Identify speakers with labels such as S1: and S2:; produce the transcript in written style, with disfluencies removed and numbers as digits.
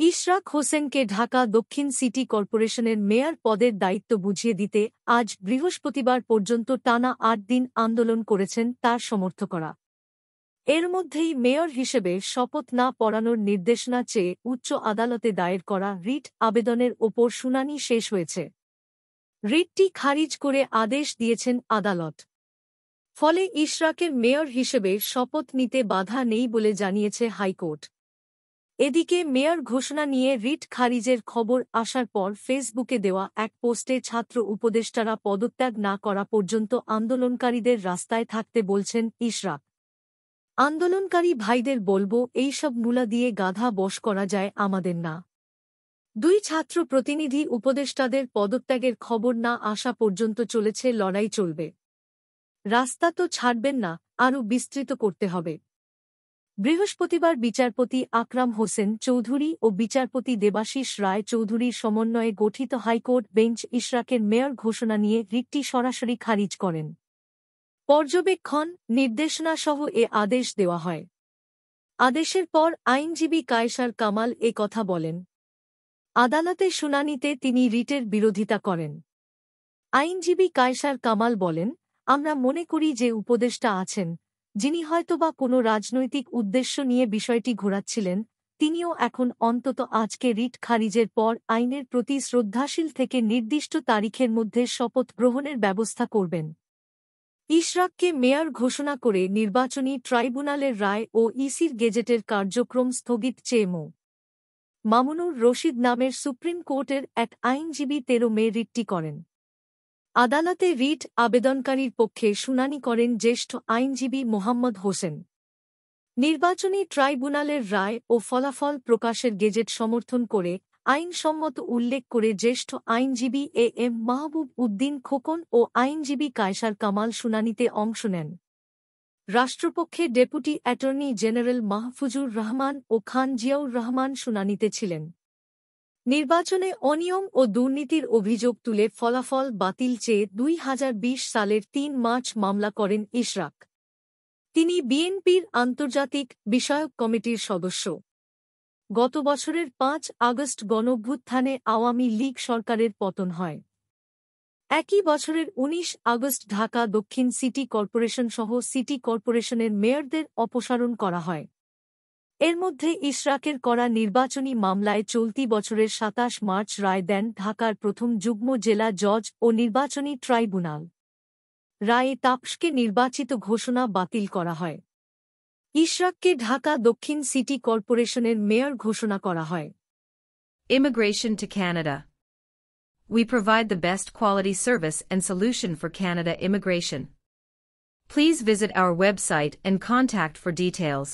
S1: ইশরাক হোসেনকে ঢাকা দক্ষিণ সিটি কর্পোরেশনের মেয়র পদের দায়িত্ব বুঝিয়ে দিতে আজ বৃহস্পতিবার পর্যন্ত টানা ৮ দিন আন্দোলন করেছেন তার সমর্থকরা। এর মধ্যেই মেয়র হিসেবে শপথ না পড়ানোর নির্দেশনা চেয়ে উচ্চ আদালতে দায়ের করা রিট আবেদনের ওপর শুনানি শেষ হয়েছে। রিটটি খারিজ করে আদেশ দিয়েছেন আদালত। ফলে ইশরাকের মেয়র হিসেবে শপথ নিতে বাধা নেই বলে জানিয়েছে হাইকোর্ট। এদিকে মেয়র ঘোষণা নিয়ে রিট খারিজের খবর আসার পর ফেসবুকে দেওয়া এক পোস্টে ছাত্র উপদেষ্টারা পদত্যাগ না করা পর্যন্ত আন্দোলনকারীদের রাস্তায় থাকতে বলছেন ইশরাক। আন্দোলনকারী ভাইদের বলব, এইসব মূলা দিয়ে গাধা বশ করা যায় আমাদের না। দুই ছাত্র প্রতিনিধি উপদেষ্টাদের পদত্যাগের খবর না আসা পর্যন্ত চলেছে লড়াই চলবে। রাস্তা তো ছাড়বেন না, আরও বিস্তৃত করতে হবে। বৃহস্পতিবার বিচারপতি আকরাম হোসেন চৌধুরী ও বিচারপতি দেবাশিস রায় চৌধুরীর সমন্বয়ে গঠিত হাইকোর্ট বেঞ্চ ইশরাকের মেয়র ঘোষণা নিয়ে রিটটি সরাসরি খারিজ করেন। পর্যবেক্ষণ নির্দেশনাসহ এ আদেশ দেওয়া হয়। আদেশের পর আইনজীবী কায়সার কামাল এ কথা বলেন। আদালতে শুনানিতে তিনি রিটের বিরোধিতা করেন। আইনজীবী কায়সার কামাল বলেন, আমরা মনে করি যে উপদেষ্টা আছেন, যিনি হয়তোবা কোনো রাজনৈতিক উদ্দেশ্য নিয়ে বিষয়টি ঘোরাচ্ছিলেন, তিনিও এখন অন্তত আজকে রিট খারিজের পর আইনের প্রতি শ্রদ্ধাশীল থেকে নির্দিষ্ট তারিখের মধ্যে শপথ গ্রহণের ব্যবস্থা করবেন। ইশরাককে মেয়র ঘোষণা করে নির্বাচনী ট্রাইব্যুনালের রায় ও ইসির গেজেটের কার্যক্রম স্থগিত চেয়ে মো. মামুনুর রশিদ নামের সুপ্রিম কোর্টের এক আইনজীবী ১৩ মে রিটটি করেন। আদালতে রিট আবেদনকারীর পক্ষে শুনানি করেন জ্যেষ্ঠ আইনজীবী মোহাম্মদ হোসেন। নির্বাচনী ট্রাইব্যুনালের রায় ও ফলাফল প্রকাশের গেজেট সমর্থন করে আইনসম্মত উল্লেখ করে জ্যেষ্ঠ আইনজীবী এ এম মাহবুব উদ্দিন খোকন ও আইনজীবী কায়সার কামাল শুনানিতে অংশ নেন। রাষ্ট্রপক্ষে deputy attorney general Mahfuzur Rahman ও খান জিয়াউর রহমান শুনানিতে ছিলেন। নির্বাচনে অনিয়ম ও দুর্নীতির অভিযোগ তুলে ফলাফল বাতিল চেয়ে ২০২০ সালের ৩ মার্চ মামলা করেন ইশরাক। তিনি বিএনপির আন্তর্জাতিক বিষয়ক কমিটির সদস্য। গত বছরের ৫ আগস্ট গণঅভ্যুত্থানে আওয়ামী লীগ সরকারের পতন হয়। একই বছরের ১৯ আগস্ট ঢাকা দক্ষিণ সিটি কর্পোরেশন সহ সিটি কর্পোরেশনের মেয়রদের অপসারণ করা হয়। এর মধ্যে ইশরাকের করা নির্বাচনী মামলায় চলতি বছরের ২৭ মার্চ রায় দেন ঢাকার প্রথম যুগ্ম জেলা জজ ও নির্বাচনী ট্রাইব্যুনাল। রায়ে তাপসকে নির্বাচিত ঘোষণা বাতিল করা হয়। ইশরাককে ঢাকা দক্ষিণ সিটি কর্পোরেশনের মেয়র ঘোষণা করা হয়।
S2: Immigration to Canada. We provide the best quality service and solution for Canada immigration. Please visit our website and contact for details.